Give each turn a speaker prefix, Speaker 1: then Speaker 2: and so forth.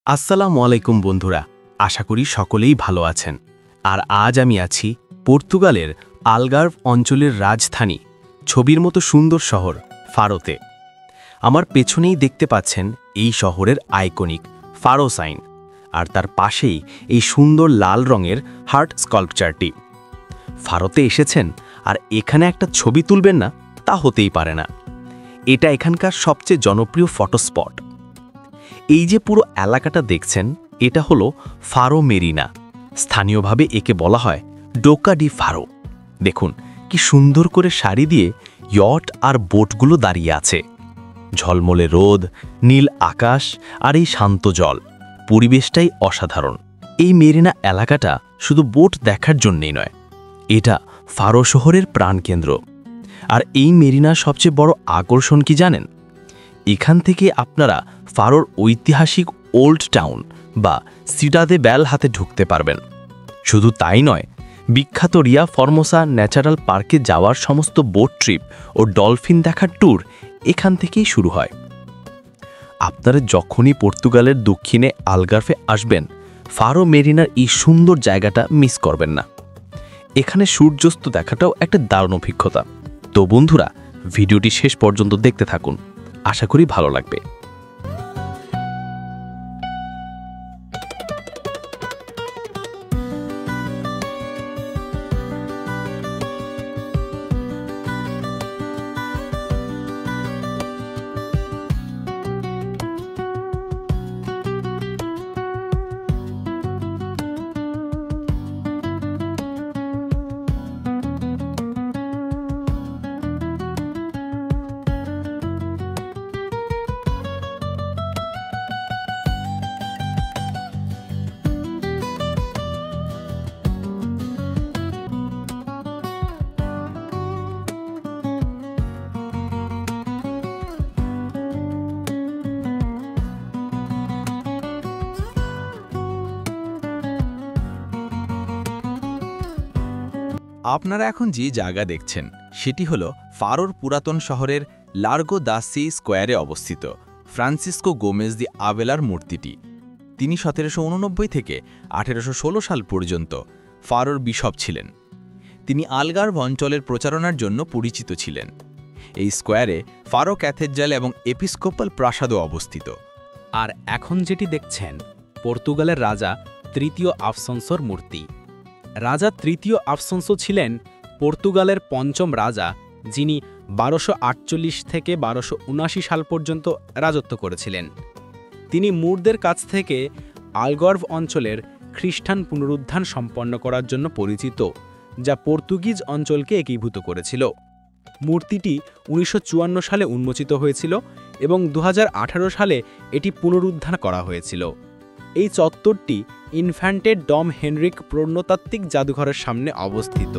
Speaker 1: আসসালামু আলাইকুম বন্ধুরা, আশা করি সকলেই ভালো আছেন। আর আজ আমি আছি পর্তুগালের আলগার্ভ অঞ্চলের রাজধানী, ছবির মতো সুন্দর শহর ফারোতে। আমার পেছনেই দেখতে পাচ্ছেন এই শহরের আইকনিক ফারো সাইন, আর তার পাশেই এই সুন্দর লাল রঙের হার্ট স্কাল্পচারটি। ফারোতে এসেছেন আর এখানে একটা ছবি তুলবেন না, তা হতেই পারে না। এটা এখানকার সবচেয়ে জনপ্রিয় ফটো স্পট। এই যে পুরো এলাকাটা দেখছেন, এটা হলো ফারো মেরিনা। স্থানীয়ভাবে একে বলা হয় ডোকা ডি ফারো। দেখুন কি সুন্দর করে সারি দিয়ে ইয়ট আর বোটগুলো দাঁড়িয়ে আছে। ঝলমলে রোদ, নীল আকাশ আর এই শান্ত জল, পরিবেশটাই অসাধারণ। এই মেরিনা এলাকাটা শুধু বোট দেখার জন্যই নয়, এটা ফারো শহরের প্রাণকেন্দ্র। আর এই মেরিনার সবচেয়ে বড় আকর্ষণ কি জানেন? এখান থেকে আপনারা ফারোর ঐতিহাসিক ওল্ড টাউন বা সিডাদে বেল হাতে ঢুকতে পারবেন। শুধু তাই নয়, বিখ্যাত রিয়া ফরমোসা ন্যাচারাল পার্কে যাওয়ার সমস্ত বোট ট্রিপ ও ডলফিন দেখার ট্যুর এখান থেকেই শুরু হয়। আপনারা যখনই পর্তুগালের দক্ষিণে আলগার্ভে আসবেন, ফারো মেরিনার এই সুন্দর জায়গাটা মিস করবেন না। এখানে সূর্যাস্ত দেখাটাও একটা দারুণ অভিজ্ঞতা। তো বন্ধুরা, ভিডিওটি শেষ পর্যন্ত দেখতে থাকুন, আশা করি ভালো লাগবে।
Speaker 2: আপনারা এখন যে জায়গা দেখছেন সেটি হল ফারোর পুরাতন শহরের লার্গো দা সি স্কোয়ারে অবস্থিত ফ্রান্সিসকো গোমেজ দি আবেলার মূর্তিটি। তিনি 1789 থেকে 1816 সাল পর্যন্ত ফারোর বিশপ ছিলেন। তিনি আলগার্ভ অঞ্চলের প্রচারণার জন্য পরিচিত ছিলেন। এই স্কোয়ারে ফারো ক্যাথেড্রাল এবং এপিস্কোপাল প্রাসাদও অবস্থিত।
Speaker 3: আর এখন যেটি দেখছেন, পর্তুগালের রাজা তৃতীয় আফসনসোর মূর্তি। রাজা তৃতীয় আফসনসো ছিলেন পর্তুগালের পঞ্চম রাজা, যিনি 1248 থেকে 1279 সাল পর্যন্ত রাজত্ব করেছিলেন। তিনি মুরদের কাছ থেকে আলগার্ভ অঞ্চলের খ্রিস্টান পুনরুত্থান সম্পন্ন করার জন্য পরিচিত, যা পর্তুগিজ অঞ্চলকে একীভূত করেছিল। মূর্তিটি 1954 সালে উন্মোচিত হয়েছিল এবং 2018 সালে এটি পুনরুদ্ধার করা হয়েছিল। এই চত্বরটি ইনফ্যান্টে ডম হেনরিক প্রত্নতাত্ত্বিক জাদুঘরের সামনে অবস্থিত।